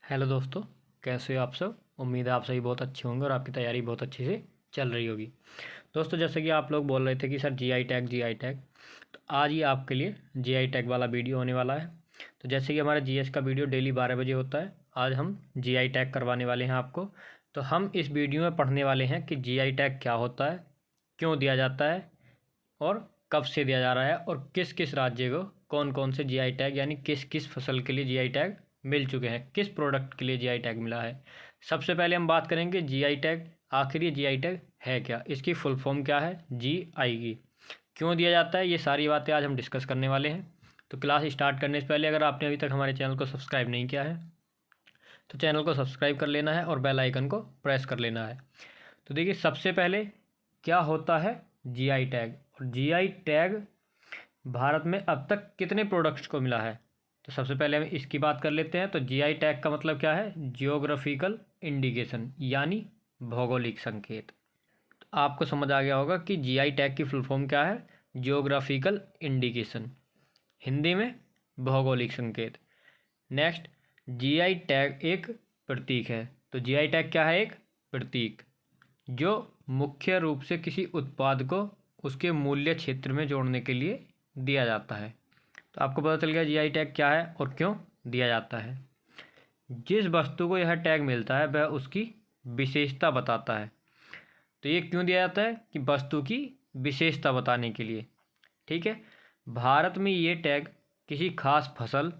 Hello दोस्तों, कैसे हो आप सब। उम्मीद है आप सभी बहुत अच्छे होंगे और आपकी तैयारी बहुत अच्छे से चल रही होगी। दोस्तों, जैसे कि आप लोग बोल रहे थे कि सर जीआई टैग, तो आज ही आपके लिए जीआई टैग वाला वीडियो होने वाला है। तो जैसे कि हमारा जीएस का वीडियो डेली 12 बजे होता है, आज हम जीआई टैग करवाने वाले हैं आपको। तो हम इस वीडियो में पढ़ने वाले हैं कि जीआई टैग क्या होता है, क्यों दिया जाता है और कब से दिया जा रहा है, और किस किस राज्य को कौन कौन से जीआई टैग यानी किस किस फसल के लिए जीआई टैग मिल चुके हैं, किस प्रोडक्ट के लिए जीआई टैग मिला है। सबसे पहले हम बात करेंगे जीआई टैग। आखिर ये जीआई टैग है क्या, इसकी फुल फॉर्म क्या है जीआई की, क्यों दिया जाता है, ये सारी बातें आज हम डिस्कस करने वाले हैं। तो क्लास स्टार्ट करने से पहले अगर आपने अभी तक हमारे चैनल को सब्सक्राइब नहीं किया है तो चैनल को सब्सक्राइब कर लेना है और बेल आइकन को प्रेस कर लेना है। तो देखिए, सबसे पहले क्या होता है जीआई टैग, और जीआई टैग भारत में अब तक कितने प्रोडक्ट्स को मिला है। तो सबसे पहले हम इसकी बात कर लेते हैं। तो जीआई टैग का मतलब क्या है, जियोग्राफिकल इंडिकेशन यानी भौगोलिक संकेत। तो आपको समझ आ गया होगा कि जीआई टैग की फुल फॉर्म क्या है, जियोग्राफिकल इंडिकेशन, हिंदी में भौगोलिक संकेत। नेक्स्ट, जीआई टैग एक प्रतीक है। तो जीआई टैग क्या है, एक प्रतीक जो मुख्य रूप से किसी उत्पाद को उसके मूल्य क्षेत्र में जोड़ने के लिए दिया जाता है। तो आपको पता चल गया जीआई टैग क्या है और क्यों दिया जाता है। जिस वस्तु को यह टैग मिलता है वह उसकी विशेषता बताता है। तो ये क्यों दिया जाता है कि वस्तु की विशेषता बताने के लिए। ठीक है, भारत में ये टैग किसी खास फसल,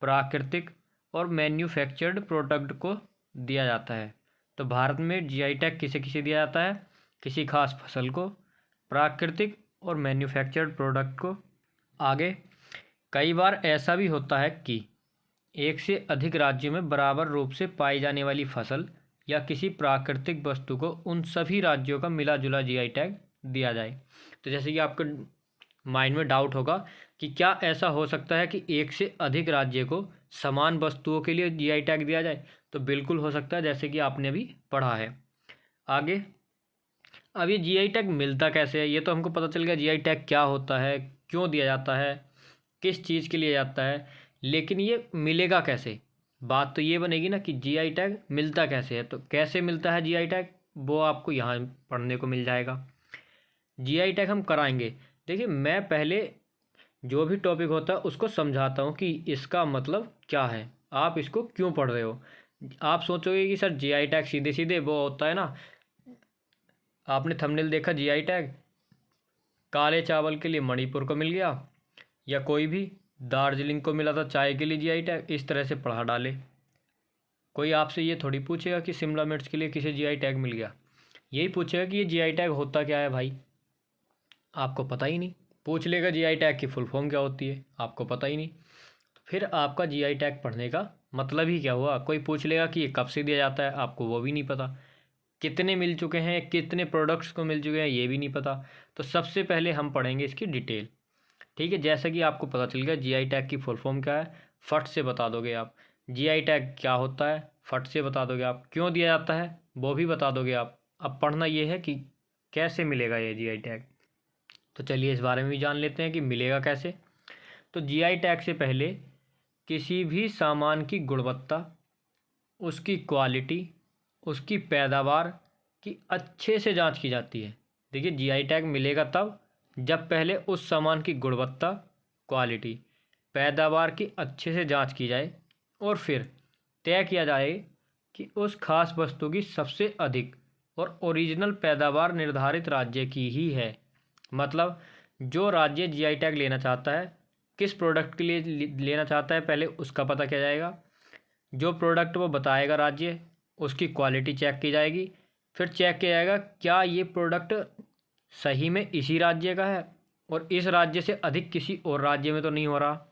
प्राकृतिक और मैन्युफैक्चर्ड प्रोडक्ट को दिया जाता है। तो भारत में जीआई टैग किसे किसे दिया जाता है, किसी खास फसल को, प्राकृतिक और मैन्युफैक्चर्ड प्रोडक्ट को। आगे, कई बार ऐसा भी होता है कि एक से अधिक राज्यों में बराबर रूप से पाई जाने वाली फसल या किसी प्राकृतिक वस्तु को उन सभी राज्यों का मिला जुला जीआई टैग दिया जाए। तो जैसे कि आपके माइंड में डाउट होगा कि क्या ऐसा हो सकता है कि एक से अधिक राज्य को समान वस्तुओं के लिए जीआई टैग दिया जाए। तो बिल्कुल हो सकता है, जैसे कि आपने अभी पढ़ा है। आगे, अब ये जीआई टैग मिलता कैसे है, ये तो हमको पता चल गया जीआई टैग क्या होता है, क्यों दिया जाता है, किस चीज़ के लिए जाता है। लेकिन ये मिलेगा कैसे, बात तो ये बनेगी ना कि जीआई टैग मिलता कैसे है। तो कैसे मिलता है जीआई टैग, वो आपको यहाँ पढ़ने को मिल जाएगा। जीआई टैग हम कराएंगे। देखिए, मैं पहले जो भी टॉपिक होता है उसको समझाता हूँ कि इसका मतलब क्या है, आप इसको क्यों पढ़ रहे हो। आप सोचोगे कि सर जीआई टैग सीधे सीधे वो होता है ना, आपने थंबनेल देखा जीआई टैग, काले चावल के लिए मणिपुर को मिल गया, या कोई भी दार्जिलिंग को मिला था चाय के लिए जीआई टैग, इस तरह से पढ़ा डाले। कोई आपसे ये थोड़ी पूछेगा कि शिमला मिर्च के लिए किसे जीआई टैग मिल गया, यही पूछेगा कि ये जीआई टैग होता क्या है भाई, आपको पता ही नहीं। पूछ लेगा जीआई टैग की फुल फॉर्म क्या होती है, आपको पता ही नहीं। फिर आपका जीआई टैग पढ़ने का मतलब ही क्या हुआ। कोई पूछ लेगा कि ये कब से दिया जाता है, आपको वो भी नहीं पता। कितने मिल चुके हैं, कितने प्रोडक्ट्स को मिल चुके हैं, ये भी नहीं पता। तो सबसे पहले हम पढ़ेंगे इसकी डिटेल। ठीक है, जैसा कि आपको पता चल गया जीआई टैग की फुल फॉर्म क्या है, फट से बता दोगे आप। जीआई टैग क्या होता है, फट से बता दोगे आप। क्यों दिया जाता है, वो भी बता दोगे आप। अब पढ़ना ये है कि कैसे मिलेगा ये जीआई टैग। तो चलिए इस बारे में भी जान लेते हैं कि मिलेगा कैसे। तो जीआई टैग से पहले किसी भी सामान की गुणवत्ता, उसकी क्वालिटी, उसकी पैदावार की अच्छे से जांच की जाती है। देखिए, जीआई टैग मिलेगा तब जब पहले उस सामान की गुणवत्ता, क्वालिटी, पैदावार की अच्छे से जांच की जाए और फिर तय किया जाए कि उस खास वस्तु की सबसे अधिक और ओरिजिनल पैदावार निर्धारित राज्य की ही है। मतलब जो राज्य जीआई टैग लेना चाहता है, किस प्रोडक्ट के लिए लेना चाहता है, पहले उसका पता किया जाएगा। जो प्रोडक्ट वो बताएगा राज्य, उसकी क्वालिटी चेक की जाएगी। फिर चेक किया जाएगा क्या ये प्रोडक्ट सही में इसी राज्य का है और इस राज्य से अधिक किसी और राज्य में तो नहीं हो रहा।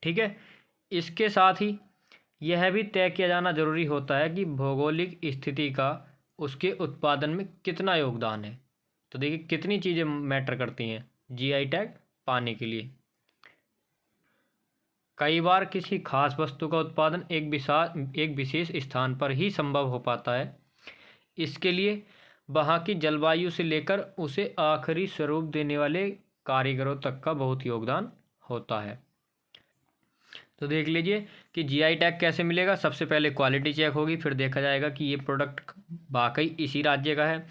ठीक है, इसके साथ ही यह भी तय किया जाना जरूरी होता है कि भौगोलिक स्थिति का उसके उत्पादन में कितना योगदान है। तो देखिए, कितनी चीज़ें मैटर करती हैं जीआई टैग पाने के लिए। कई बार किसी खास वस्तु का उत्पादन एक विशेष स्थान पर ही संभव हो पाता है। इसके लिए वहाँ की जलवायु से लेकर उसे आखिरी स्वरूप देने वाले कारीगरों तक का बहुत योगदान होता है। तो देख लीजिए कि जीआई टैग कैसे मिलेगा। सबसे पहले क्वालिटी चेक होगी, फिर देखा जाएगा कि ये प्रोडक्ट वाकई इसी राज्य का है।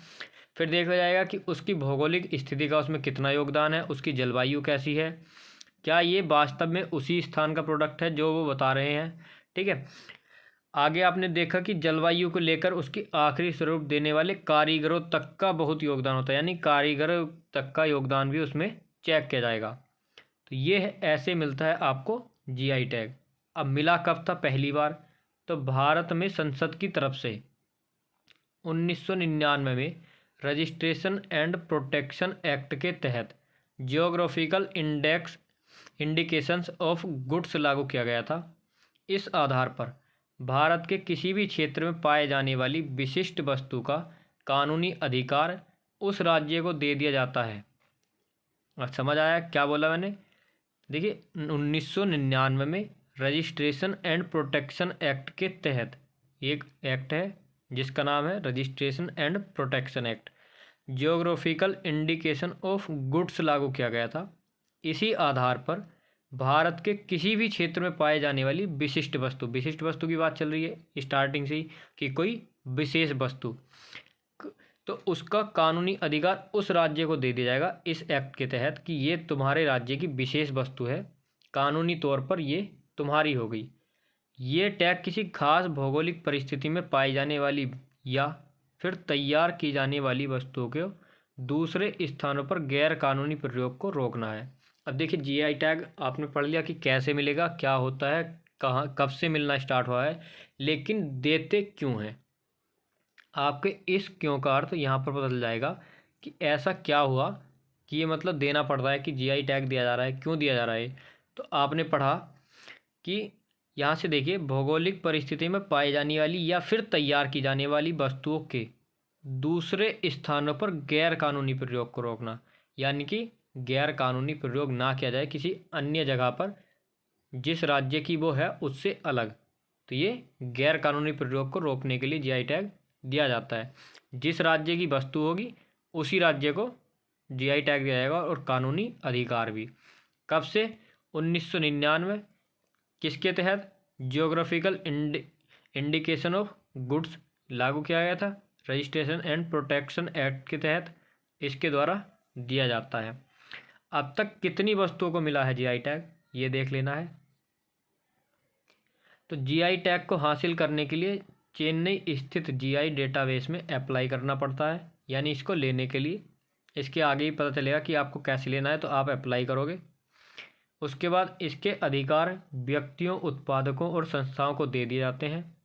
फिर देखा जाएगा कि उसकी भौगोलिक स्थिति का उसमें कितना योगदान है, उसकी जलवायु कैसी है, क्या ये वास्तव में उसी स्थान का प्रोडक्ट है जो वो बता रहे हैं। ठीक है। आगे आपने देखा कि जलवायु को लेकर उसकी आखिरी स्वरूप देने वाले कारीगरों तक का बहुत योगदान होता है, यानी कारीगरों तक का योगदान भी उसमें चेक किया जाएगा। तो ये ऐसे मिलता है आपको जीआई टैग। अब मिला कब था पहली बार? तो भारत में संसद की तरफ से 1999 में रजिस्ट्रेशन एंड प्रोटेक्शन एक्ट के तहत जियोग्राफिकल इंडिकेशंस ऑफ गुड्स लागू किया गया था। इस आधार पर भारत के किसी भी क्षेत्र में पाए जाने वाली विशिष्ट वस्तु का कानूनी अधिकार उस राज्य को दे दिया जाता है। अब समझ आया क्या बोला मैंने? देखिए 1999 में रजिस्ट्रेशन एंड प्रोटेक्शन एक्ट के तहत एक एक्ट है जिसका नाम है registration and protection act, geographical indication of goods लागू किया गया था। इसी आधार पर भारत के किसी भी क्षेत्र में पाए जाने वाली विशिष्ट वस्तु की बात चल रही है स्टार्टिंग से ही कि कोई विशेष वस्तु, तो उसका कानूनी अधिकार उस राज्य को दे दिया जाएगा इस एक्ट के तहत कि ये तुम्हारे राज्य की विशेष वस्तु है, कानूनी तौर पर ये तुम्हारी हो गई। ये टैग किसी खास भौगोलिक परिस्थिति में पाई जाने वाली या फिर तैयार की जाने वाली वस्तुओं के दूसरे स्थानों पर गैर कानूनी प्रयोग को रोकना है। अब देखिए जीआई टैग आपने पढ़ लिया कि कैसे मिलेगा, क्या होता है, कहाँ कब से मिलना स्टार्ट हुआ है, लेकिन देते क्यों हैं। आपके इस क्यों का अर्थ यहाँ पर पता चल जाएगा कि ऐसा क्या हुआ कि ये मतलब देना पड़ रहा है कि जीआई टैग दिया जा रहा है, क्यों दिया जा रहा है। तो आपने पढ़ा कि यहाँ से देखिए भौगोलिक परिस्थिति में पाई जाने वाली या फिर तैयार की जाने वाली वस्तुओं के दूसरे स्थानों पर गैर कानूनी प्रयोग को रोकना, यानी कि गैर कानूनी प्रयोग ना किया जाए किसी अन्य जगह पर जिस राज्य की वो है उससे अलग। तो ये गैर कानूनी प्रयोग को रोकने के लिए जीआई टैग दिया जाता है। जिस राज्य की वस्तु होगी उसी राज्य को जीआई टैग दिया जाएगा और कानूनी अधिकार भी। कब से? 1999। किसके तहत? जियोग्राफिकल इंडिकेशन ऑफ गुड्स लागू किया गया था रजिस्ट्रेशन एंड प्रोटेक्शन एक्ट के तहत, इसके द्वारा दिया जाता है। अब तक कितनी वस्तुओं को मिला है जीआई टैग, ये देख लेना है। तो जीआई टैग को हासिल करने के लिए चेन्नई स्थित जीआई डेटाबेस में अप्लाई करना पड़ता है, यानी इसको लेने के लिए इसके आगे ही पता चलेगा कि आपको कैसे लेना है, तो आप अप्लाई करोगे। उसके बाद इसके अधिकार व्यक्तियों, उत्पादकों और संस्थाओं को दे दिए जाते हैं।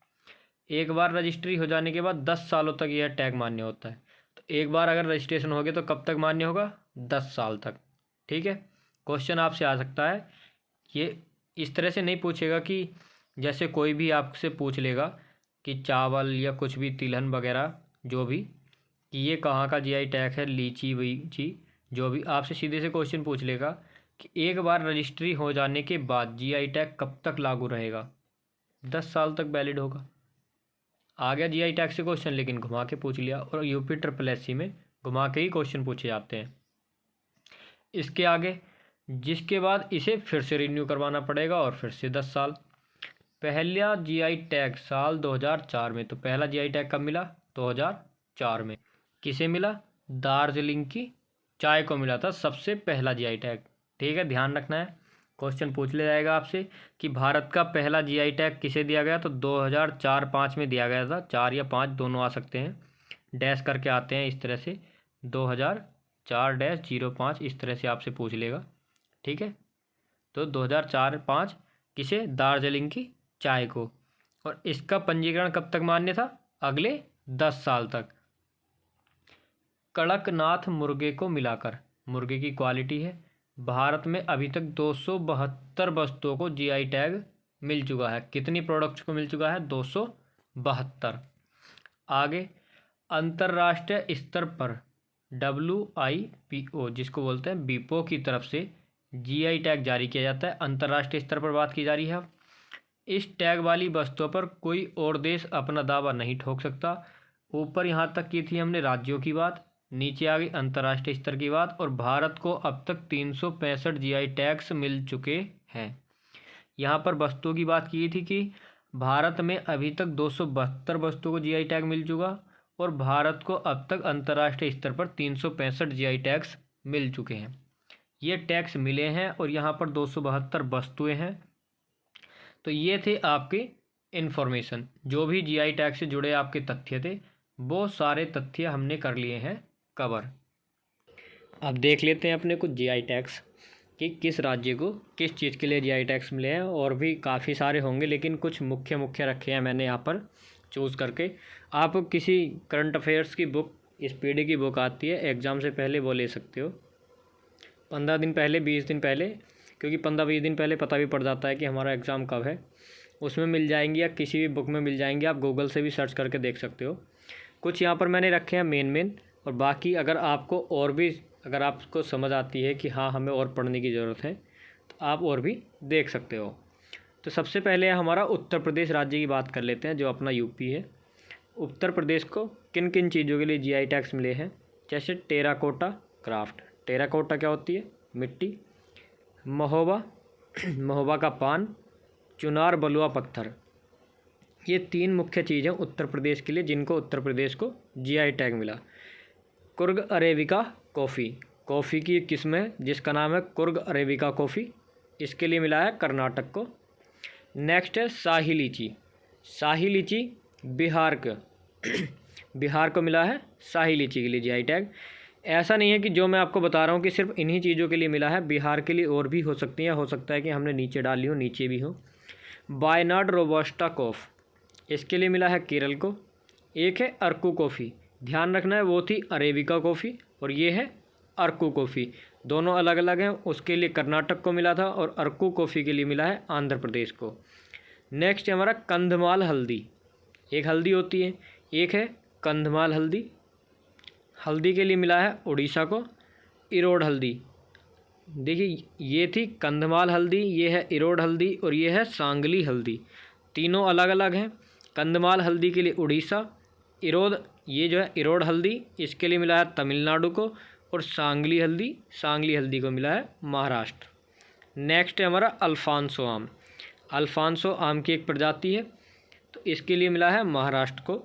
एक बार रजिस्ट्री हो जाने के बाद 10 सालों तक यह टैग मान्य होता है। तो एक बार अगर रजिस्ट्रेशन हो गया तो कब तक मान्य होगा? 10 साल तक। ठीक है। क्वेश्चन आपसे आ सकता है, ये इस तरह से नहीं पूछेगा कि जैसे कोई भी आपसे पूछ लेगा कि चावल या कुछ भी तिलहन वगैरह जो भी, कि ये कहाँ का जीआई टैग है, लीची वीची जो भी, आपसे सीधे से क्वेश्चन पूछ लेगा कि एक बार रजिस्ट्री हो जाने के बाद जीआई टैग कब तक लागू रहेगा? 10 साल तक वैलिड होगा। आ गया जीआई टैग से क्वेश्चन, लेकिन घुमा के पूछ लिया, और यूपी SSC में घुमा के ही क्वेश्चन पूछे जाते हैं। इसके आगे जिसके बाद इसे फिर से रिन्यू करवाना पड़ेगा और फिर से 10 साल। पहला जीआई टैग साल 2004 में, तो पहला जीआई टैग कब मिला? 2004 में। किसे मिला? दार्जिलिंग की चाय को मिला था सबसे पहला जीआई टैग। ठीक है, ध्यान रखना है, क्वेश्चन पूछ ले जाएगा आपसे कि भारत का पहला जीआई टैग किसे दिया गया, तो 2004-05 में दिया गया था। 4 या 5 दोनों आ सकते हैं, डैश करके आते हैं इस तरह से, 2004-05 इस तरह से आपसे पूछ लेगा। ठीक है, तो 2004-05 किसे? दार्जिलिंग की चाय को। और इसका पंजीकरण कब तक मान्य था? अगले 10 साल तक। कड़कनाथ मुर्गे को मिलाकर, मुर्गे की क्वालिटी है, भारत में अभी तक 272 वस्तुओं को जीआई टैग मिल चुका है। कितनी प्रोडक्ट्स को मिल चुका है? 272। आगे अंतर्राष्ट्रीय स्तर पर WIPO जिसको बोलते हैं WIPO की तरफ से जीआई टैग जारी किया जाता है। अंतर्राष्ट्रीय स्तर पर बात की जा रही है। इस टैग वाली वस्तुओं पर कोई और देश अपना दावा नहीं ठोक सकता। ऊपर यहाँ तक की थी हमने राज्यों की बात, नीचे आ गई अंतर्राष्ट्रीय स्तर की बात, और भारत को अब तक 365 जीआई टैग्स मिल चुके हैं। यहाँ पर वस्तुओं की बात की थी कि भारत में अभी तक 272 वस्तुओं को जीआई टैग मिल चुका और भारत को अब तक अंतर्राष्ट्रीय स्तर पर 365 जीआई टैग्स मिल चुके हैं। ये टैग्स मिले हैं और यहाँ पर 272 वस्तुएं हैं। तो ये थे आपके इन्फॉर्मेशन, जो भी जीआई टैग से जुड़े आपके तथ्य थे वो सारे तथ्य हमने कर लिए हैं कवर। अब देख लेते हैं अपने कुछ जीआई टैग्स कि किस राज्य को किस चीज़ के लिए जीआई टैग्स मिले हैं। और भी काफ़ी सारे होंगे लेकिन कुछ मुख्य मुख्य रखे हैं मैंने यहाँ पर चूज़ करके। आप किसी करंट अफेयर्स की बुक, स्पीडी की बुक आती है एग्ज़ाम से पहले, वो ले सकते हो 15 दिन पहले, 20 दिन पहले, क्योंकि 15-20 दिन पहले पता भी पड़ जाता है कि हमारा एग्ज़ाम कब है। उसमें मिल जाएंगी या किसी भी बुक में मिल जाएंगी, आप गूगल से भी सर्च करके देख सकते हो। कुछ यहाँ पर मैंने रखे हैं मेन और बाकी अगर आपको और भी, अगर आपको समझ आती है कि हाँ हमें और पढ़ने की ज़रूरत है तो आप और भी देख सकते हो। तो सबसे पहले हमारा उत्तर प्रदेश राज्य की बात कर लेते हैं, जो अपना यूपी है। उत्तर प्रदेश को किन किन चीज़ों के लिए जीआई टैग्स मिले हैं, जैसे टेराकोटा क्राफ्ट। टेराकोटा क्या होती है? मिट्टी। महोबा, महोबा का पान। चुनार बलुआ पत्थर। ये 3 मुख्य चीज़ें उत्तर प्रदेश के लिए जिनको उत्तर प्रदेश को जीआई टैग मिला। कुर्ग अरेबिका कॉफ़ी, कॉफ़ी की किस्म है जिसका नाम है कुर्ग अरेबिका कॉफ़ी, इसके लिए मिला है कर्नाटक को। नेक्स्ट है शाही लीची। शाही लीची बिहार का बिहार को मिला है शाही लीची के लिए जीआई टैग। ऐसा नहीं है कि जो मैं आपको बता रहा हूँ कि सिर्फ इन्हीं चीज़ों के लिए मिला है, बिहार के लिए और भी हो सकती हैं, हो सकता है कि हमने नीचे डाली हो, नीचे भी हो। वायनाड रोबस्टा कॉफ़, इसके लिए मिला है केरल को। एक है अर्कू कॉफ़ी, ध्यान रखना है वो थी अरेबिका कॉफ़ी और ये है अर्कू कॉफ़ी, दोनों अलग अलग हैं। उसके लिए कर्नाटक को मिला था और अर्कू कॉफ़ी के लिए मिला है आंध्र प्रदेश को। नेक्स्ट है हमारा कंधमाल हल्दी। एक हल्दी होती है, एक है कंधमाल हल्दी। हल्दी के लिए मिला है उड़ीसा को। इरोड हल्दी, देखिए ये थी कंधमाल हल्दी, ये है इरोड हल्दी और ये है सांगली हल्दी, तीनों अलग अलग हैं। कंधमाल हल्दी के लिए उड़ीसा, इरोड, ये जो है इरोड हल्दी, इसके लिए मिला है तमिलनाडु को। और सांगली हल्दी को मिला है महाराष्ट्र। नेक्स्ट है हमारा अल्फांसो आम। अल्फांसो आम की एक प्रजाति है, तो इसके लिए मिला है महाराष्ट्र को।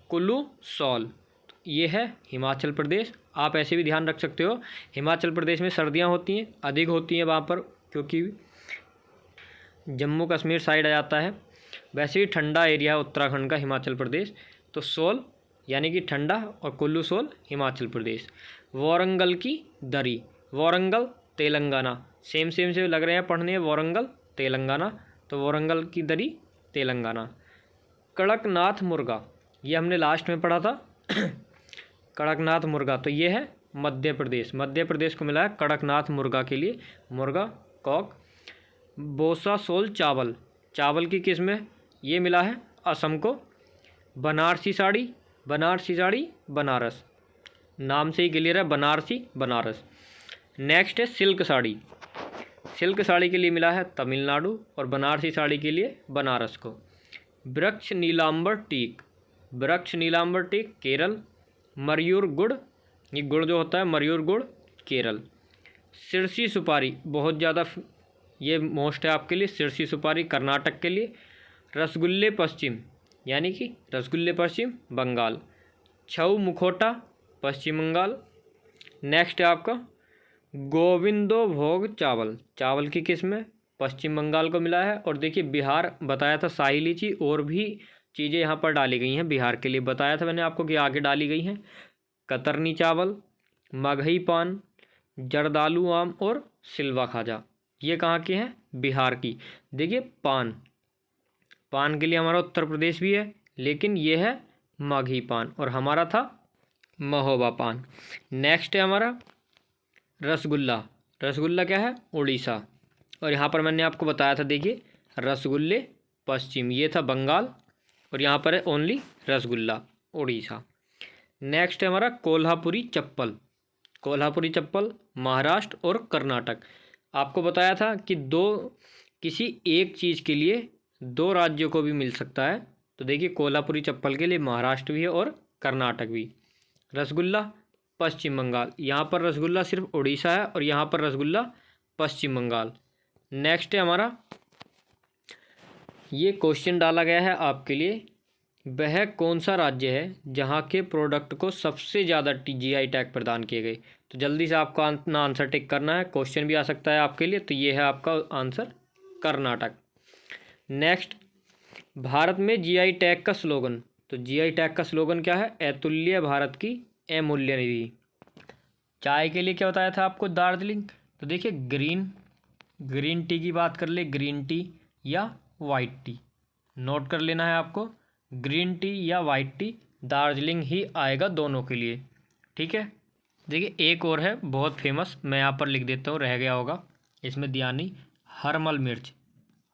कुल्लू सॉल, ये है हिमाचल प्रदेश। आप ऐसे भी ध्यान रख सकते हो, हिमाचल प्रदेश में सर्दियाँ होती हैं, अधिक होती हैं वहाँ पर, क्योंकि जम्मू कश्मीर साइड आ जाता है। वैसे ही ठंडा एरिया है उत्तराखंड का हिमाचल प्रदेश, तो सोल यानी कि ठंडा, और कुल्लू सोल हिमाचल प्रदेश। वारंगल की दरी, वारंगल तेलंगाना, सेम से लग रहे हैं पढ़ने, वारंगल तेलंगाना, तो वारंगल की दरी तेलंगाना। कड़कनाथ मुर्गा, ये हमने लास्ट में पढ़ा था कड़कनाथ मुर्गा, तो ये है मध्य प्रदेश को मिला है कड़कनाथ मुर्गा के लिए, मुर्गा कॉक। बोसा सोल चावल, चावल की किस्म है, ये मिला है असम को। बनारसी साड़ी बनारस, नाम से ही क्लियर है, बनारस। नेक्स्ट है सिल्क साड़ी के लिए मिला है तमिलनाडु और बनारसी साड़ी के लिए बनारस को। वृक्ष नीलांबर टीक केरल। मयूर गुड़, ये गुड़ जो होता है मयूर गुड़ केरल। सिरसी सुपारी, बहुत ज़्यादा ये मोस्ट है आपके लिए, सिरसी सुपारी कर्नाटक के लिए। रसगुल्ले पश्चिम, यानी कि रसगुल्ले पश्चिम बंगाल। छऊ मुखोटा पश्चिम बंगाल। नेक्स्ट है आपका गोविंदो भोग चावल की किस्म है, पश्चिम बंगाल को मिला है। और देखिए बिहार बताया था शाही लीची, और भी चीज़ें यहाँ पर डाली गई हैं बिहार के लिए, बताया था मैंने आपको कि आगे डाली गई हैं। कतरनी चावल, मगही पान, जर्दालू आम और सिल्वा खाजा, ये कहाँ के हैं? बिहार की। देखिए पान के लिए हमारा उत्तर प्रदेश भी है, लेकिन ये है मगही पान और हमारा था महोबा पान। नेक्स्ट है हमारा रसगुल्ला क्या है? उड़ीसा। और यहाँ पर मैंने आपको बताया था, देखिए रसगुल्ले पश्चिम, ये था बंगाल, और यहाँ पर है ओनली रसगुल्ला उड़ीसा। नेक्स्ट है हमारा कोल्हापुरी चप्पल महाराष्ट्र और कर्नाटक। आपको बताया था कि किसी एक चीज़ के लिए 2 राज्यों को भी मिल सकता है, तो देखिए कोल्हापुरी चप्पल के लिए महाराष्ट्र भी है और कर्नाटक भी। रसगुल्ला पश्चिम बंगाल, यहाँ पर रसगुल्ला सिर्फ उड़ीसा है और यहाँ पर रसगुल्ला पश्चिम बंगाल। नेक्स्ट है हमारा, ये क्वेश्चन डाला गया है आपके लिए, वह कौन सा राज्य है जहाँ के प्रोडक्ट को सबसे ज़्यादा जीआई टैग प्रदान किए गए। तो जल्दी से आपको अपना आंसर टिक करना है, क्वेश्चन भी आ सकता है आपके लिए। तो ये है आपका आंसर कर्नाटक। नेक्स्ट, भारत में जीआई टैग का स्लोगन। तो जीआई टैग का स्लोगन क्या है? अतुल्य भारत की अमूल्य निधि। चाय के लिए क्या बताया था आपको? दार्जिलिंग। तो देखिए ग्रीन टी की बात कर ले, ग्रीन टी या वाइट टी, नोट कर लेना है आपको, ग्रीन टी या वाइट टी, दार्जिलिंग ही आएगा दोनों के लिए, ठीक है। देखिए एक और है बहुत फेमस, मैं यहाँ पर लिख देता हूँ, रह गया होगा इसमें ध्यान नहीं, हरमल मिर्च।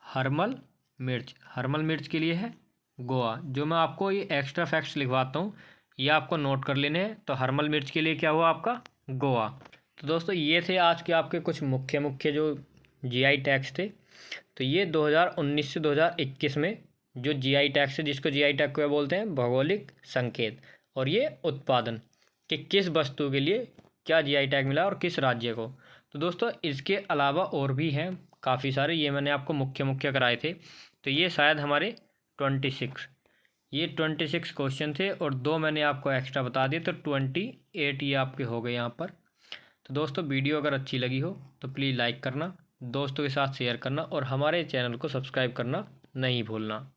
हरमल मिर्च के लिए है गोवा। जो मैं आपको ये एक्स्ट्रा फैक्ट्स लिखवाता हूँ, ये आपको नोट कर लेने हैं। तो हरमल मिर्च के लिए क्या हुआ आपका? गोवा। तो दोस्तों ये थे आज के आपके कुछ मुख्य जो जीआई टैग्स थे। तो ये 2019 से 2021 में जो जीआई टैग से, जिसको जीआई टैग को बोलते हैं भौगोलिक संकेत, और ये उत्पादन कि किस वस्तु के लिए क्या जीआई टैग मिला और किस राज्य को। तो दोस्तों इसके अलावा और भी हैं काफ़ी सारे, ये मैंने आपको मुख्य कराए थे। तो ये शायद हमारे 26 क्वेश्चन थे, और 2 मैंने आपको एक्स्ट्रा बता दिए, तो 28 ये आपके हो गए यहाँ पर। तो दोस्तों वीडियो अगर अच्छी लगी हो तो प्लीज़ लाइक करना, दोस्तों के साथ शेयर करना, और हमारे चैनल को सब्सक्राइब करना नहीं भूलना।